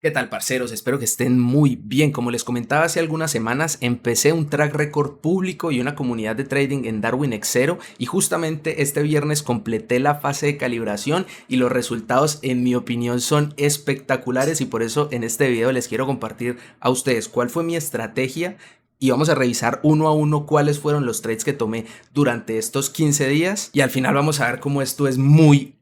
¿Qué tal, parceros? Espero que estén muy bien. Como les comentaba hace algunas semanas, empecé un track record público y una comunidad de trading en Darwin Xero y justamente este viernes completé la fase de calibración y los resultados, en mi opinión, son espectaculares y por eso en este video les quiero compartir a ustedes cuál fue mi estrategia y vamos a revisar uno a uno cuáles fueron los trades que tomé durante estos 15 días y al final vamos a ver cómo esto es muy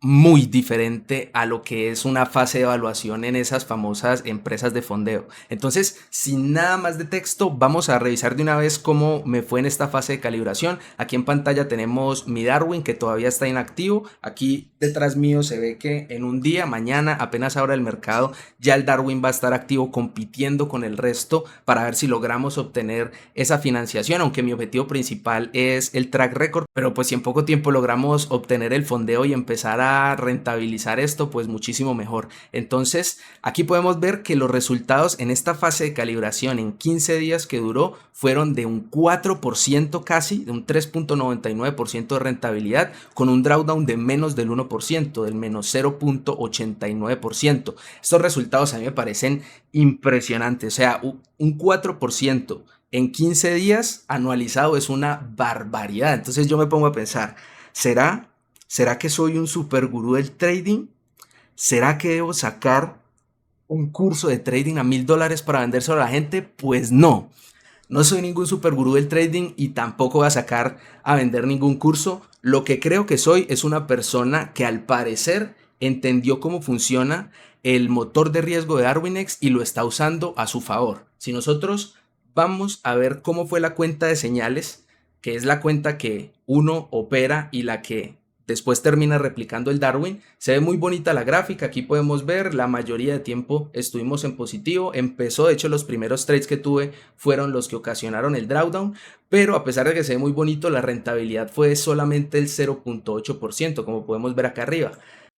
diferente a lo que es una fase de evaluación en esas famosas empresas de fondeo. Entonces, sin nada más de texto, vamos a revisar de una vez cómo me fue en esta fase de calibración. Aquí en pantalla tenemos mi Darwin que todavía está inactivo. Aquí detrás mío se ve que en un día, mañana, apenas abra el mercado, ya el Darwin va a estar activo compitiendo con el resto para ver si logramos obtener esa financiación, aunque mi objetivo principal es el track record, pero pues si en poco tiempo logramos obtener el fondeo y empezar a rentabilizar esto, pues muchísimo mejor. Entonces aquí podemos ver que los resultados en esta fase de calibración en 15 días que duró fueron de un 4% casi, de un 3.99% de rentabilidad, con un drawdown de menos del 1%, del menos 0.89%. Estos resultados a mí me parecen impresionantes, o sea, un 4% en 15 días anualizado es una barbaridad. Entonces yo me pongo a pensar, ¿será que soy un super gurú del trading? ¿Será que debo sacar un curso de trading a $1000 para vendérselo a la gente? Pues no, no soy ningún super gurú del trading y tampoco voy a sacar a vender ningún curso. Lo que creo que soy es una persona que al parecer entendió cómo funciona el motor de riesgo de Darwinex y lo está usando a su favor. Si nosotros vamos a ver cómo fue la cuenta de señales, que es la cuenta que uno opera y la que después termina replicando el Darwin, se ve muy bonita la gráfica. Aquí podemos ver la mayoría de tiempo estuvimos en positivo. Empezó, de hecho los primeros trades que tuve fueron los que ocasionaron el drawdown, pero a pesar de que se ve muy bonito, la rentabilidad fue solamente el 0.8%, como podemos ver acá arriba.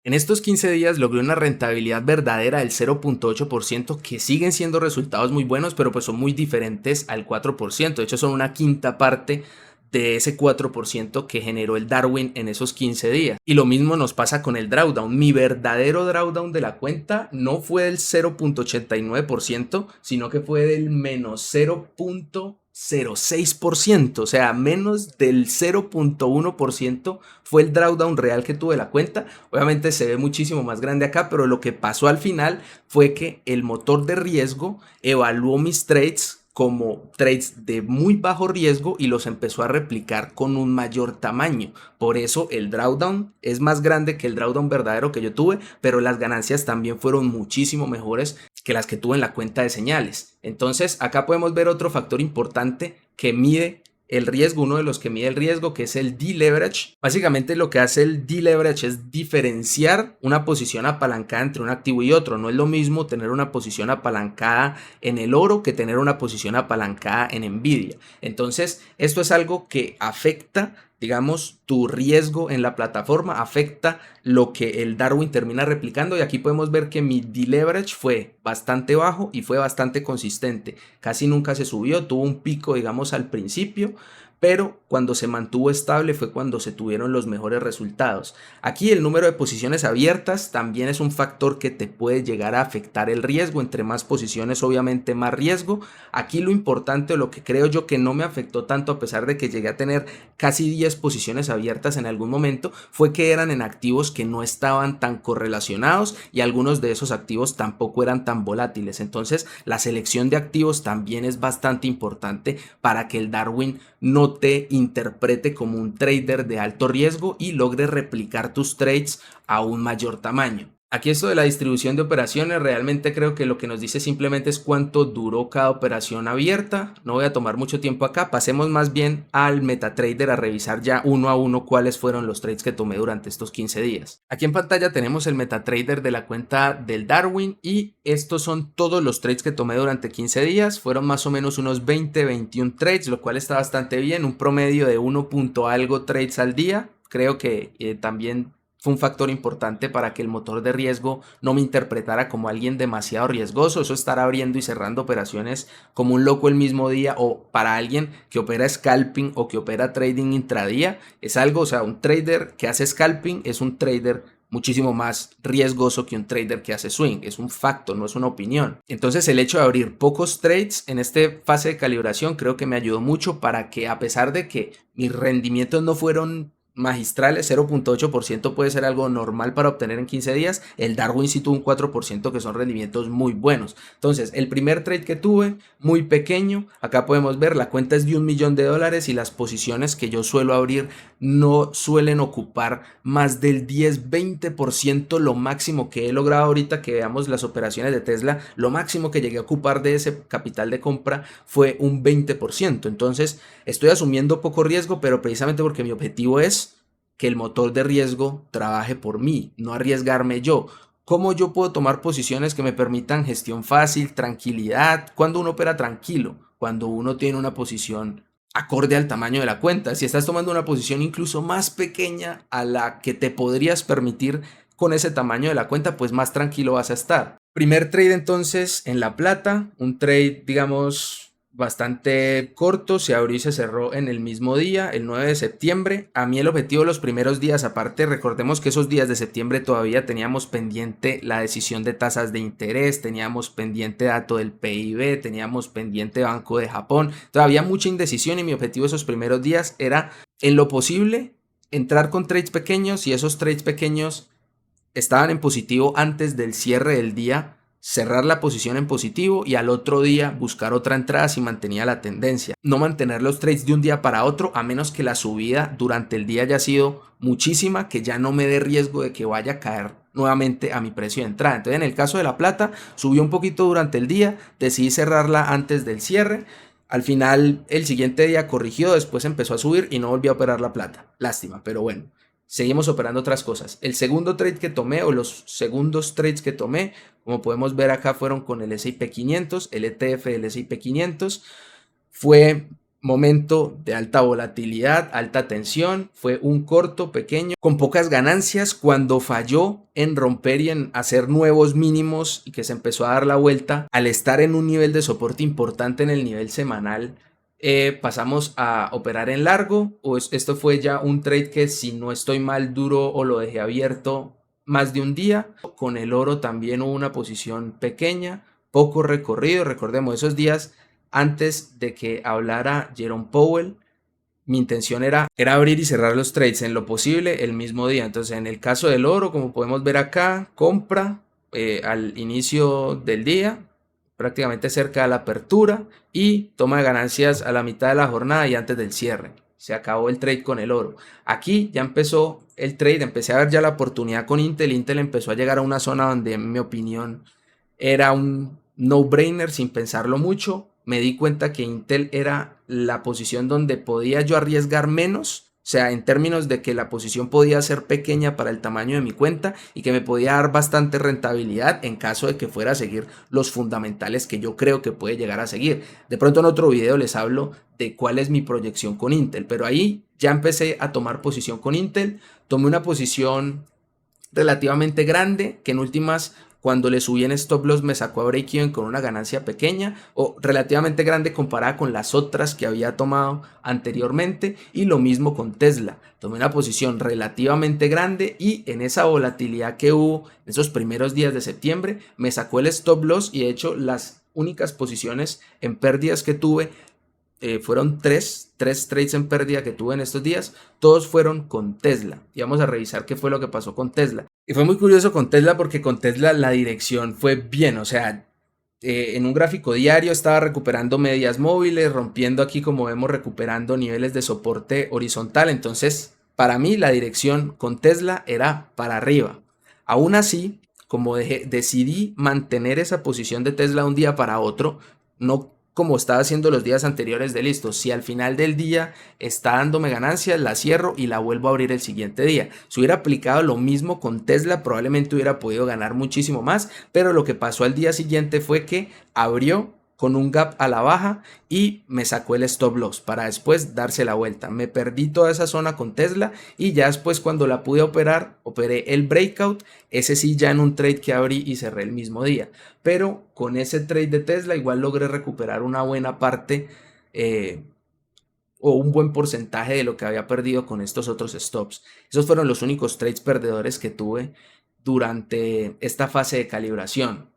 En estos 15 días logré una rentabilidad verdadera del 0.8%, que siguen siendo resultados muy buenos, pero pues son muy diferentes al 4%. De hecho son una quinta parte de ese 4% que generó el Darwin en esos 15 días. Y lo mismo nos pasa con el drawdown. Mi verdadero drawdown de la cuenta no fue del 0.89%, sino que fue del menos 0.06%, o sea, menos del 0.1% fue el drawdown real que tuve la cuenta. Obviamente se ve muchísimo más grande acá, pero lo que pasó al final fue que el motor de riesgo evaluó mis trades como trades de muy bajo riesgo y los empezó a replicar con un mayor tamaño. Por eso el drawdown es más grande que el drawdown verdadero que yo tuve, pero las ganancias también fueron muchísimo mejores que las que tuve en la cuenta de señales. Entonces acá podemos ver otro factor importante que mide el riesgo, uno de los que mide el riesgo, que es el deleverage. Básicamente lo que hace el deleverage es diferenciar una posición apalancada entre un activo y otro. No es lo mismo tener una posición apalancada en el oro que tener una posición apalancada en Nvidia. Entonces esto es algo que afecta, digamos, tu riesgo en la plataforma, afecta lo que el Darwin termina replicando, y aquí podemos ver que mi deleverage fue bastante bajo y fue bastante consistente. Casi nunca se subió, tuvo un pico, digamos, al principio, pero cuando se mantuvo estable fue cuando se tuvieron los mejores resultados. Aquí el número de posiciones abiertas también es un factor que te puede llegar a afectar el riesgo. Entre más posiciones, obviamente más riesgo. Aquí lo importante, o lo que creo yo que no me afectó tanto, a pesar de que llegué a tener casi 10 posiciones abiertas en algún momento, fue que eran en activos que no estaban tan correlacionados y algunos de esos activos tampoco eran tan volátiles. Entonces la selección de activos también es bastante importante para que el Darwin no te interprete como un trader de alto riesgo y logre replicar tus trades a un mayor tamaño. Aquí esto de la distribución de operaciones, realmente creo que lo que nos dice simplemente es cuánto duró cada operación abierta. No voy a tomar mucho tiempo acá, pasemos más bien al MetaTrader a revisar ya uno a uno cuáles fueron los trades que tomé durante estos 15 días. Aquí en pantalla tenemos el MetaTrader de la cuenta del Darwin y estos son todos los trades que tomé durante 15 días. Fueron más o menos unos 20-21 trades, lo cual está bastante bien, un promedio de 1 punto algo trades al día. Creo que también fue un factor importante para que el motor de riesgo no me interpretara como alguien demasiado riesgoso. Eso, estar abriendo y cerrando operaciones como un loco el mismo día, o para alguien que opera scalping o que opera trading intradía, es algo, o sea, un trader que hace scalping es un trader muchísimo más riesgoso que un trader que hace swing. Es un facto, no es una opinión. Entonces el hecho de abrir pocos trades en esta fase de calibración creo que me ayudó mucho para que, a pesar de que mis rendimientos no fueron magistrales, 0.8% puede ser algo normal para obtener en 15 días, el Darwin sí tuvo un 4% que son rendimientos muy buenos. Entonces el primer trade que tuve, muy pequeño, acá podemos ver la cuenta es de $1.000.000 y las posiciones que yo suelo abrir no suelen ocupar más del 10-20%, lo máximo que he logrado ahorita que veamos las operaciones de Tesla, lo máximo que llegué a ocupar de ese capital de compra fue un 20%. Entonces estoy asumiendo poco riesgo, pero precisamente porque mi objetivo es que el motor de riesgo trabaje por mí, no arriesgarme yo. ¿Cómo yo puedo tomar posiciones que me permitan gestión fácil, tranquilidad? Cuando uno opera tranquilo, cuando uno tiene una posición acorde al tamaño de la cuenta. Si estás tomando una posición incluso más pequeña a la que te podrías permitir con ese tamaño de la cuenta, pues más tranquilo vas a estar. Primer trade entonces en La Plata, un trade digamos bastante corto, se abrió y se cerró en el mismo día, el 9 de septiembre. A mí el objetivo de los primeros días, aparte, recordemos que esos días de septiembre todavía teníamos pendiente la decisión de tasas de interés, teníamos pendiente dato del PIB, teníamos pendiente Banco de Japón, todavía mucha indecisión y mi objetivo esos primeros días era, en lo posible, entrar con trades pequeños y esos trades pequeños estaban en positivo antes del cierre del día, cerrar la posición en positivo y al otro día buscar otra entrada si mantenía la tendencia. No mantener los trades de un día para otro a menos que la subida durante el día haya sido muchísima, que ya no me dé riesgo de que vaya a caer nuevamente a mi precio de entrada. Entonces en el caso de La Plata subió un poquito durante el día, decidí cerrarla antes del cierre. Al final el siguiente día corrigió, después empezó a subir y no volví a operar La Plata. Lástima, pero bueno. Seguimos operando otras cosas. El segundo trade que tomé o los segundos trades que tomé, como podemos ver acá, fueron con el S&P 500, el ETF del S&P 500. Fue momento de alta volatilidad, alta tensión. Fue un corto, pequeño, con pocas ganancias. Cuando falló en romper y en hacer nuevos mínimos y que se empezó a dar la vuelta, al estar en un nivel de soporte importante en el nivel semanal, pasamos a operar en largo. Esto fue ya un trade que, si no estoy mal, duró o lo dejé abierto más de un día. Con el oro también hubo una posición pequeña, poco recorrido. Recordemos esos días antes de que hablara Jerome Powell. Mi intención era abrir y cerrar los trades en lo posible el mismo día. Entonces en el caso del oro, como podemos ver acá, compra al inicio del día, prácticamente cerca de la apertura, y toma de ganancias a la mitad de la jornada y antes del cierre. Se acabó el trade con el oro. Aquí ya empezó el trade, empecé a ver ya la oportunidad con Intel. Intel empezó a llegar a una zona donde, en mi opinión, era un no-brainer sin pensarlo mucho. Me di cuenta que Intel era la posición donde podía yo arriesgar menos. O sea, en términos de que la posición podía ser pequeña para el tamaño de mi cuenta y que me podía dar bastante rentabilidad en caso de que fuera a seguir los fundamentales que yo creo que puede llegar a seguir. De pronto en otro video les hablo de cuál es mi proyección con Intel, pero ahí ya empecé a tomar posición con Intel. Tomé una posición relativamente grande que en últimas, cuando le subí en stop loss, me sacó a break-even con una ganancia pequeña o relativamente grande comparada con las otras que había tomado anteriormente. Y lo mismo con Tesla. Tomé una posición relativamente grande y en esa volatilidad que hubo en esos primeros días de septiembre me sacó el stop loss, y de hecho las únicas posiciones en pérdidas que tuve fueron tres trades en pérdida que tuve en estos días. Todos fueron con Tesla. Y vamos a revisar qué fue lo que pasó con Tesla. Y fue muy curioso con Tesla porque con Tesla la dirección fue bien. O sea, en un gráfico diario estaba recuperando medias móviles, rompiendo aquí, como vemos, recuperando niveles de soporte horizontal. Entonces, para mí la dirección con Tesla era para arriba. Aún así, como decidí mantener esa posición de Tesla un día para otro, no como estaba haciendo los días anteriores de listo, si al final del día está dándome ganancias, la cierro y la vuelvo a abrir el siguiente día. Si hubiera aplicado lo mismo con Tesla, probablemente hubiera podido ganar muchísimo más, pero lo que pasó al día siguiente fue que abrió con un gap a la baja y me sacó el stop loss para después darse la vuelta. Me perdí toda esa zona con Tesla y ya después, cuando la pude operar, operé el breakout, ese sí ya en un trade que abrí y cerré el mismo día. Pero con ese trade de Tesla igual logré recuperar una buena parte o un buen porcentaje de lo que había perdido con estos otros stops. Esos fueron los únicos trades perdedores que tuve durante esta fase de calibración.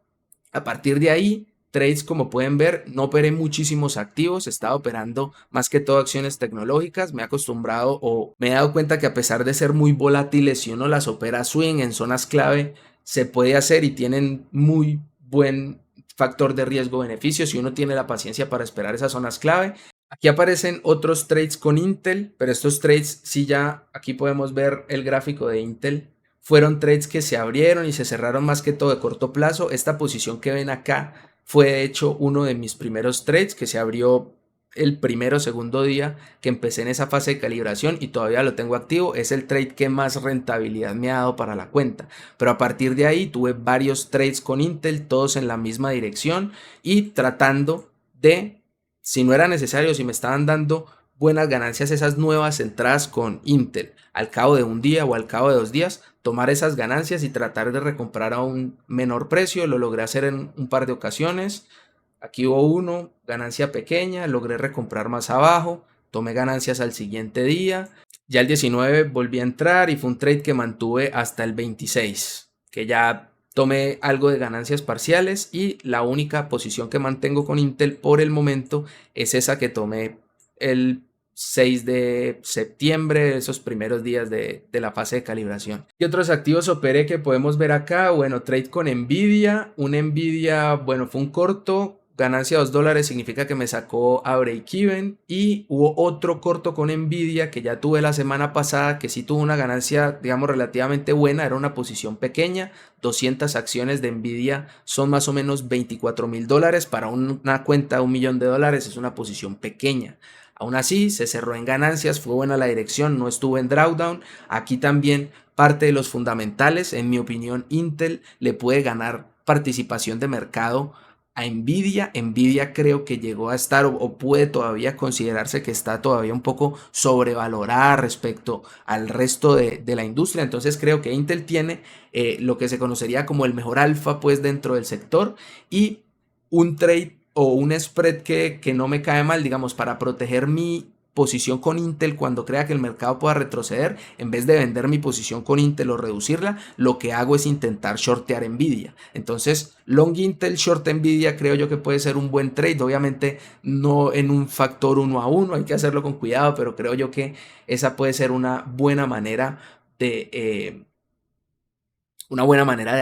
A partir de ahí, trades como pueden ver, no operé muchísimos activos, estaba operando más que todo acciones tecnológicas, me he acostumbrado o me he dado cuenta que a pesar de ser muy volátiles, si uno las opera swing en zonas clave, se puede hacer y tienen muy buen factor de riesgo-beneficio si uno tiene la paciencia para esperar esas zonas clave. Aquí aparecen otros trades con Intel, pero estos trades, sí, ya aquí podemos ver el gráfico de Intel. Fueron trades que se abrieron y se cerraron más que todo de corto plazo. Esta posición que ven acá fue de hecho uno de mis primeros trades que se abrió el primero o segundo día que empecé en esa fase de calibración y todavía lo tengo activo. Es el trade que más rentabilidad me ha dado para la cuenta. Pero a partir de ahí tuve varios trades con Intel, todos en la misma dirección y tratando de, si no era necesario, si me estaban dando buenas ganancias esas nuevas entradas con Intel, al cabo de un día o al cabo de 2 días, tomar esas ganancias y tratar de recomprar a un menor precio. Lo logré hacer en un par de ocasiones. Aquí hubo uno, ganancia pequeña, logré recomprar más abajo, tomé ganancias al siguiente día. Ya el 19 volví a entrar y fue un trade que mantuve hasta el 26, que ya tomé algo de ganancias parciales y la única posición que mantengo con Intel por el momento es esa que tomé el 6 de septiembre, esos primeros días de la fase de calibración. ¿Qué otros activos operé que podemos ver acá? Bueno, trade con Nvidia. Un Nvidia, bueno, fue un corto. Ganancia $2 significa que me sacó a break-even. Y hubo otro corto con Nvidia que ya tuve la semana pasada, que sí tuvo una ganancia, digamos, relativamente buena. Era una posición pequeña. 200 acciones de Nvidia son más o menos $24,000. Para una cuenta de $1 millón es una posición pequeña. Aún así, se cerró en ganancias, fue buena la dirección, no estuvo en drawdown. Aquí también parte de los fundamentales, en mi opinión, Intel le puede ganar participación de mercado a Nvidia. Nvidia creo que llegó a estar o puede todavía considerarse que está todavía un poco sobrevalorada respecto al resto de la industria. Entonces creo que Intel tiene lo que se conocería como el mejor alfa pues dentro del sector y un trade o un spread que no me cae mal, digamos, para proteger mi posición con Intel cuando crea que el mercado pueda retroceder. En vez de vender mi posición con Intel o reducirla, lo que hago es intentar shortear Nvidia. Entonces, long Intel, short Nvidia, creo yo que puede ser un buen trade. Obviamente no en un factor 1 a 1, hay que hacerlo con cuidado, pero creo yo que esa puede ser una buena manera de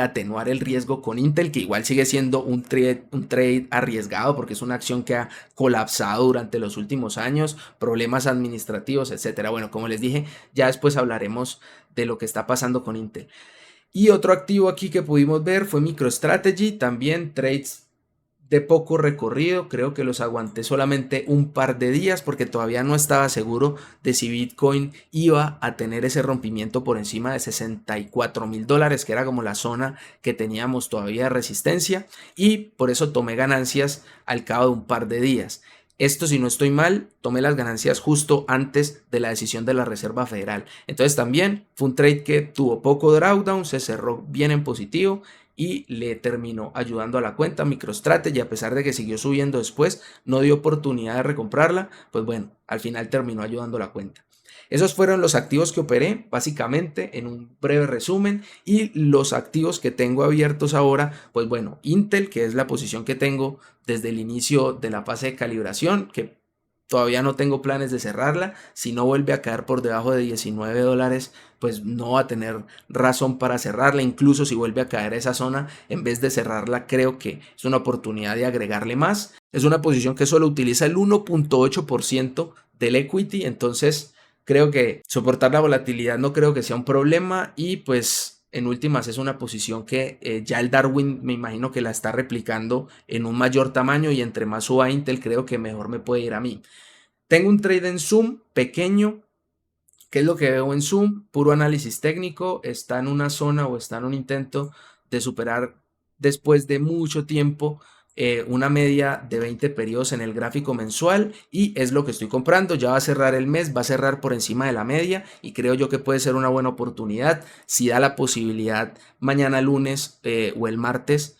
atenuar el riesgo con Intel, que igual sigue siendo un trade arriesgado porque es una acción que ha colapsado durante los últimos años, problemas administrativos, etcétera. Bueno, como les dije, ya después hablaremos de lo que está pasando con Intel. Y otro activo aquí que pudimos ver fue MicroStrategy, también trades de poco recorrido, creo que los aguanté solamente un par de días porque todavía no estaba seguro de si Bitcoin iba a tener ese rompimiento por encima de $64,000, que era como la zona que teníamos todavía de resistencia, y por eso tomé ganancias al cabo de un par de días. Esto, si no estoy mal, tomé las ganancias justo antes de la decisión de la Reserva Federal. Entonces también fue un trade que tuvo poco drawdown, se cerró bien en positivo y le terminó ayudando a la cuenta. MicroStrategy, a pesar de que siguió subiendo después, no dio oportunidad de recomprarla, pues bueno, al final terminó ayudando a la cuenta. Esos fueron los activos que operé, básicamente, en un breve resumen. Y los activos que tengo abiertos ahora, pues bueno, Intel, que es la posición que tengo desde el inicio de la fase de calibración, que todavía no tengo planes de cerrarla. Si no vuelve a caer por debajo de $19, pues no va a tener razón para cerrarla. Incluso si vuelve a caer a esa zona, en vez de cerrarla, creo que es una oportunidad de agregarle más. Es una posición que solo utiliza el 1.8% del equity, entonces creo que soportar la volatilidad no creo que sea un problema y pues en últimas es una posición que ya el Darwin me imagino que la está replicando en un mayor tamaño y entre más suba Intel creo que mejor me puede ir a mí. Tengo un trade en Zoom pequeño. ¿Qué es lo que veo en Zoom? Puro análisis técnico. Está en una zona o está en un intento de superar después de mucho tiempo una media de 20 periodos en el gráfico mensual y es lo que estoy comprando. Ya va a cerrar el mes, va a cerrar por encima de la media y creo yo que puede ser una buena oportunidad. Si da la posibilidad mañana lunes o el martes,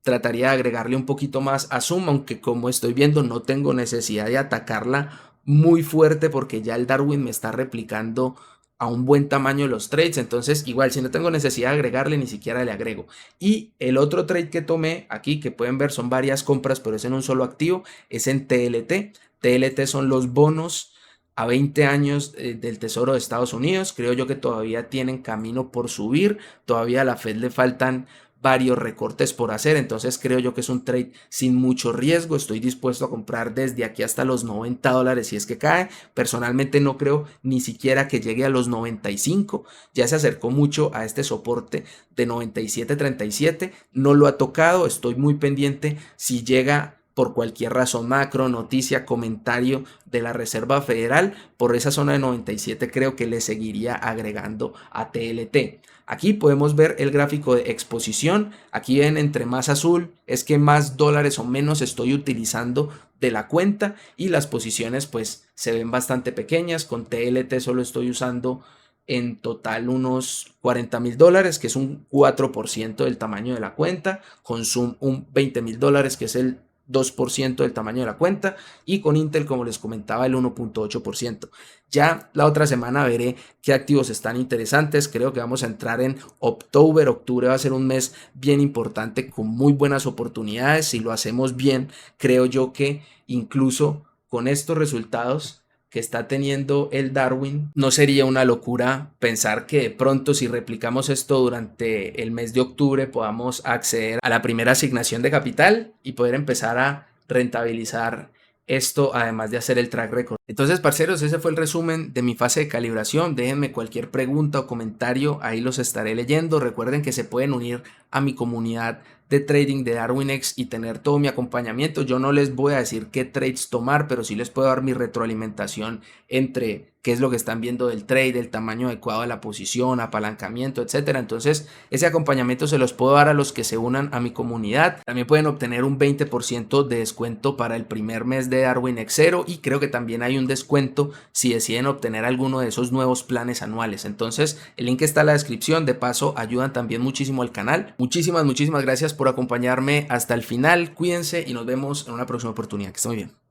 trataría de agregarle un poquito más a Zoom, aunque como estoy viendo no tengo necesidad de atacarla muy fuerte porque ya el Darwin me está replicando a un buen tamaño los trades, entonces igual si no tengo necesidad de agregarle ni siquiera le agrego. Y el otro trade que tomé aquí, que pueden ver son varias compras pero es en un solo activo, es en TLT. TLT son los bonos a 20 años del Tesoro de Estados Unidos. Creo yo que todavía tienen camino por subir, todavía a la Fed le faltan varios recortes por hacer, entonces creo yo que es un trade sin mucho riesgo. Estoy dispuesto a comprar desde aquí hasta los $90 si es que cae. Personalmente no creo ni siquiera que llegue a los 95, ya se acercó mucho a este soporte de 97.37, no lo ha tocado. Estoy muy pendiente si llega por cualquier razón, macro, noticia, comentario de la Reserva Federal, por esa zona de 97 creo que le seguiría agregando a TLT. Aquí podemos ver el gráfico de exposición. Aquí ven, entre más azul es que más dólares o menos estoy utilizando de la cuenta, y las posiciones pues se ven bastante pequeñas. Con TLT solo estoy usando en total unos $40,000, que es un 4% del tamaño de la cuenta. Con Zoom un $20,000, que es el 2% del tamaño de la cuenta, y con Intel, como les comentaba, el 1.8%. Ya la otra semana veré qué activos están interesantes. Creo que vamos a entrar en October. Octubre va a ser un mes bien importante con muy buenas oportunidades. Si lo hacemos bien, creo yo que incluso con estos resultados que está teniendo el Darwin, no sería una locura pensar que de pronto, si replicamos esto durante el mes de octubre, podamos acceder a la primera asignación de capital y poder empezar a rentabilizar esto, además de hacer el track record. Entonces, parceros, ese fue el resumen de mi fase de calibración. Déjenme cualquier pregunta o comentario, ahí los estaré leyendo. Recuerden que se pueden unir a mi comunidad de trading de DarwinX y tener todo mi acompañamiento. Yo no les voy a decir qué trades tomar, pero sí les puedo dar mi retroalimentación entre qué es lo que están viendo del trade, el tamaño adecuado de la posición, apalancamiento, etcétera. Entonces, ese acompañamiento se los puedo dar a los que se unan a mi comunidad. También pueden obtener un 20% de descuento para el primer mes de DarwinX 0, y creo que también hay un descuento si deciden obtener alguno de esos nuevos planes anuales. Entonces, el link está en la descripción. De paso, ayudan también muchísimo al canal. Muchísimas gracias por acompañarme hasta el final. Cuídense y nos vemos en una próxima oportunidad. Que estén muy bien.